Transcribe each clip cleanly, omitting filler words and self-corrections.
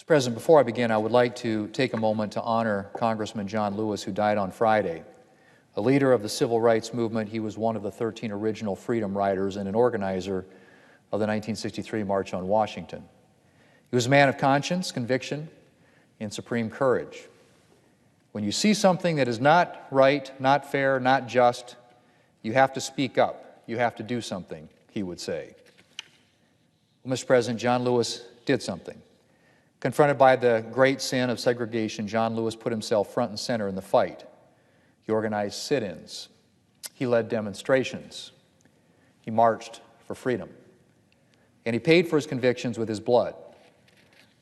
Mr. President, before I begin, I would like to take a moment to honor Congressman John Lewis, who died on Friday. A leader of the civil rights movement, he was one of the 13 original Freedom Riders and an organizer of the 1963 March on Washington. He was a man of conscience, conviction, and supreme courage. When you see something that is not right, not fair, not just, you have to speak up. You have to do something, he would say. Well, Mr. President, John Lewis did something. Confronted by the great sin of segregation, John Lewis put himself front and center in the fight. He organized sit-ins. He led demonstrations. He marched for freedom. And he paid for his convictions with his blood.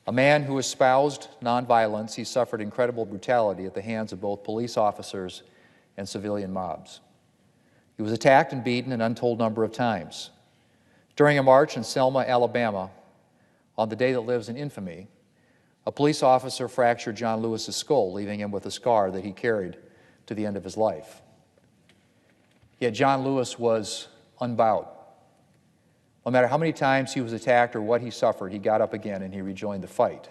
A man who espoused nonviolence, he suffered incredible brutality at the hands of both police officers and civilian mobs. He was attacked and beaten an untold number of times. During a march in Selma, Alabama, on the day that lives in infamy, a police officer fractured John Lewis's skull, leaving him with a scar that he carried to the end of his life. Yet John Lewis was unbowed. No matter how many times he was attacked or what he suffered, he got up again and he rejoined the fight.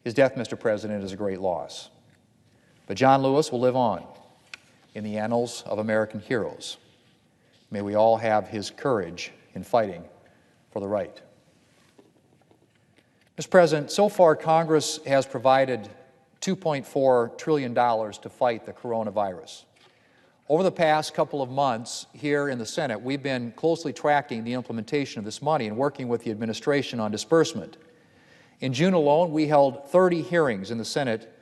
His death, Mr. President, is a great loss. But John Lewis will live on in the annals of American heroes. May we all have his courage in fighting for the right. Mr. President, so far Congress has provided $2.4 trillion to fight the coronavirus. Over the past couple of months here in the Senate, we've been closely tracking the implementation of this money and working with the administration on disbursement. In June alone, we held 30 hearings in the Senate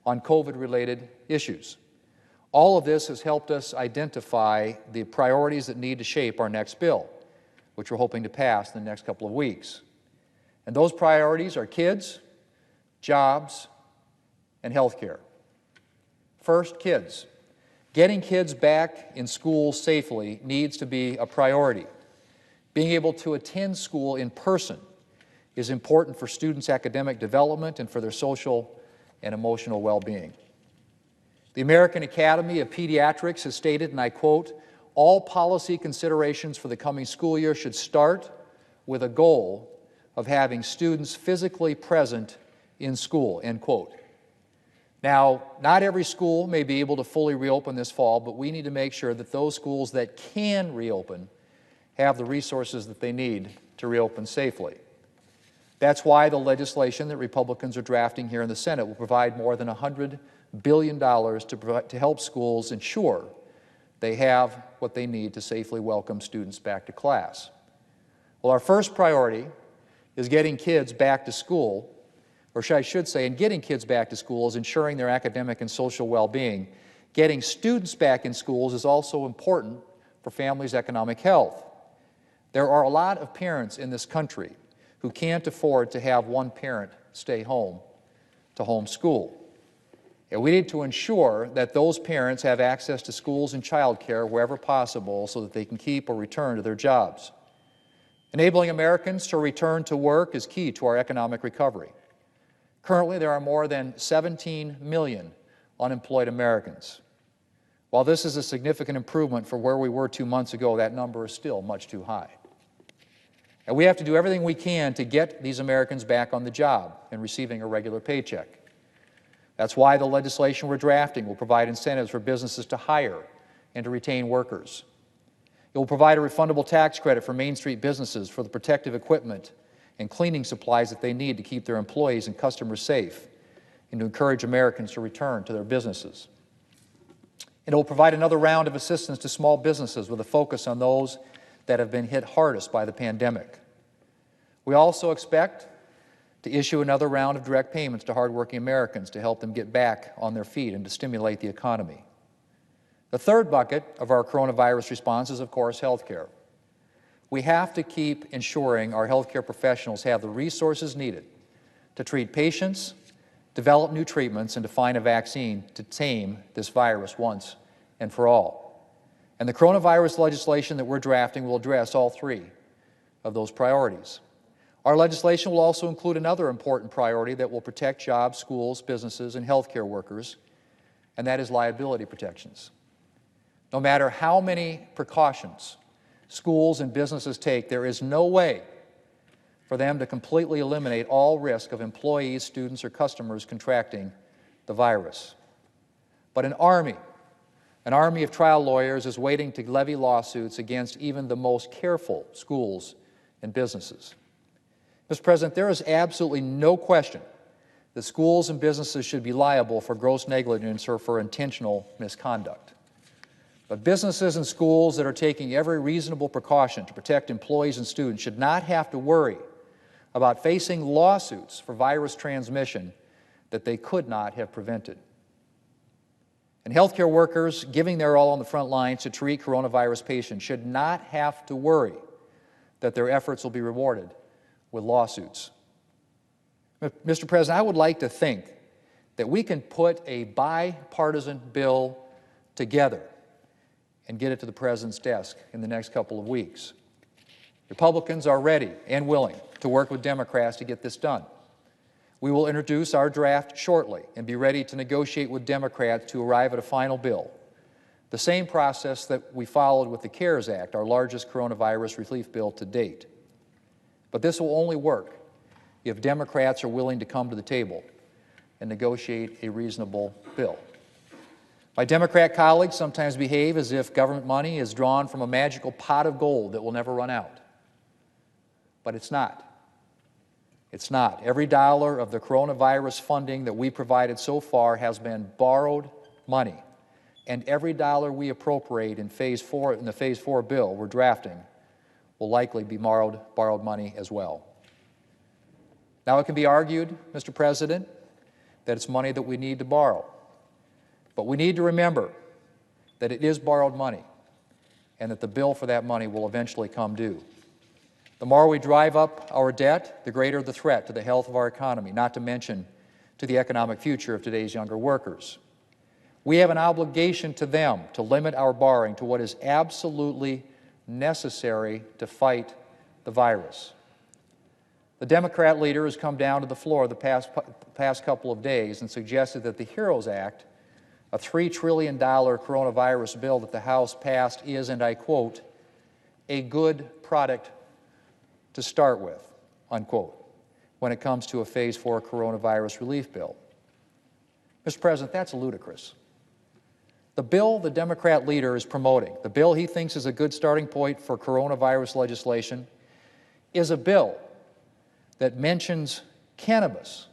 on COVID-related issues. All of this has helped us identify the priorities that need to shape our next bill, which we're hoping to pass in the next couple of weeks. And those priorities are kids, jobs, and health care. First, kids. Getting kids back in school safely needs to be a priority. Being able to attend school in person is important for students' academic development and for their social and emotional well-being. The American Academy of Pediatrics has stated, and I quote, "All policy considerations for the coming school year should start with a goal of having students physically present in school," end quote. Now, not every school may be able to fully reopen this fall, but we need to make sure that those schools that can reopen have the resources that they need to reopen safely. That's why the legislation that Republicans are drafting here in the Senate will provide more than $100 billion to help schools ensure they have what they need to safely welcome students back to class. Well, our first priority is getting kids back to school, or I should say, in getting kids back to school is ensuring their academic and social well-being. Getting students back in schools is also important for families' economic health. There are a lot of parents in this country who can't afford to have one parent stay home to homeschool. And we need to ensure that those parents have access to schools and childcare wherever possible so that they can keep or return to their jobs. Enabling Americans to return to work is key to our economic recovery. Currently, there are more than 17 million unemployed Americans. While this is a significant improvement from where we were 2 months ago, that number is still much too high. And we have to do everything we can to get these Americans back on the job and receiving a regular paycheck. That's why the legislation we're drafting will provide incentives for businesses to hire and to retain workers. It will provide a refundable tax credit for Main Street businesses for the protective equipment and cleaning supplies that they need to keep their employees and customers safe and to encourage Americans to return to their businesses. And it will provide another round of assistance to small businesses with a focus on those that have been hit hardest by the pandemic. We also expect to issue another round of direct payments to hardworking Americans to help them get back on their feet and to stimulate the economy. The third bucket of our coronavirus response is, of course, health care. We have to keep ensuring our healthcare professionals have the resources needed to treat patients, develop new treatments, and to find a vaccine to tame this virus once and for all. And the coronavirus legislation that we're drafting will address all three of those priorities. Our legislation will also include another important priority that will protect jobs, schools, businesses, and healthcare workers, and that is liability protections. No matter how many precautions schools and businesses take, there is no way for them to completely eliminate all risk of employees, students, or customers contracting the virus. But an army of trial lawyers is waiting to levy lawsuits against even the most careful schools and businesses. Mr. President, there is absolutely no question that schools and businesses should be liable for gross negligence or for intentional misconduct. But businesses and schools that are taking every reasonable precaution to protect employees and students should not have to worry about facing lawsuits for virus transmission that they could not have prevented. And healthcare workers giving their all on the front lines to treat coronavirus patients should not have to worry that their efforts will be rewarded with lawsuits. Mr. President, I would like to think that we can put a bipartisan bill together and get it to the President's desk in the next couple of weeks. Republicans are ready and willing to work with Democrats to get this done. We will introduce our draft shortly and be ready to negotiate with Democrats to arrive at a final bill, the same process that we followed with the CARES Act, our largest coronavirus relief bill to date. But this will only work if Democrats are willing to come to the table and negotiate a reasonable bill. My Democrat colleagues sometimes behave as if government money is drawn from a magical pot of gold that will never run out. But it's not. It's not. Every dollar of the coronavirus funding that we provided so far has been borrowed money. And every dollar we appropriate in the Phase 4 bill we're drafting will likely be borrowed money as well. Now, it can be argued, Mr. President, that it's money that we need to borrow. But we need to remember that it is borrowed money and that the bill for that money will eventually come due. The more we drive up our debt, the greater the threat to the health of our economy, not to mention to the economic future of today's younger workers. We have an obligation to them to limit our borrowing to what is absolutely necessary to fight the virus. The Democrat leader has come down to the floor the past couple of days and suggested that the HEROES Act, a $3 trillion coronavirus bill that the House passed, is, and I quote, a good product to start with, unquote, when it comes to a Phase 4 coronavirus relief bill. Mr. President, that's ludicrous. The bill the Democrat leader is promoting, the bill he thinks is a good starting point for coronavirus legislation, is a bill that mentions cannabis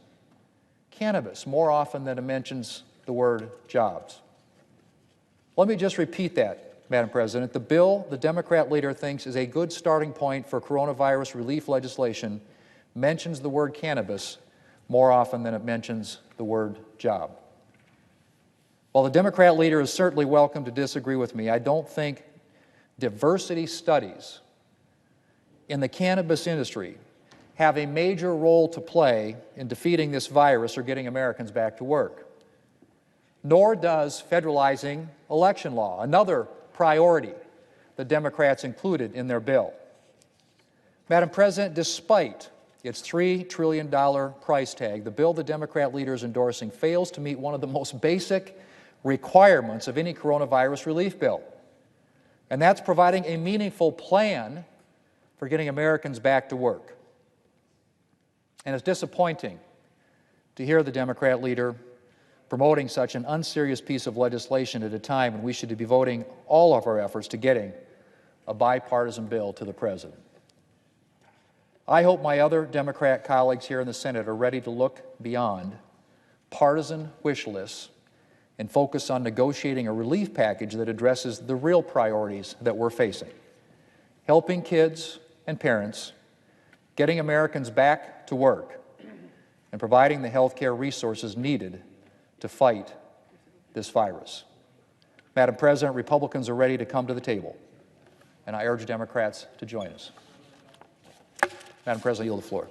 more often than it mentions the word jobs. Let me just repeat that, Madam President. The bill the Democrat leader thinks is a good starting point for coronavirus relief legislation mentions the word cannabis more often than it mentions the word job. While the Democrat leader is certainly welcome to disagree with me, I don't think diversity studies in the cannabis industry have a major role to play in defeating this virus or getting Americans back to work. Nor does federalizing election law, another priority the Democrats included in their bill. Madam President, despite its $3 trillion price tag, the bill the Democrat leader is endorsing fails to meet one of the most basic requirements of any coronavirus relief bill, and that's providing a meaningful plan for getting Americans back to work. And it's disappointing to hear the Democrat leader promoting such an unserious piece of legislation at a time when we should be devoting all of our efforts to getting a bipartisan bill to the President. I hope my other Democrat colleagues here in the Senate are ready to look beyond partisan wish lists and focus on negotiating a relief package that addresses the real priorities that we're facing: helping kids and parents, getting Americans back to work, and providing the health care resources needed to fight this virus. Madam President, Republicans are ready to come to the table, and I urge Democrats to join us. Madam President, I yield the floor.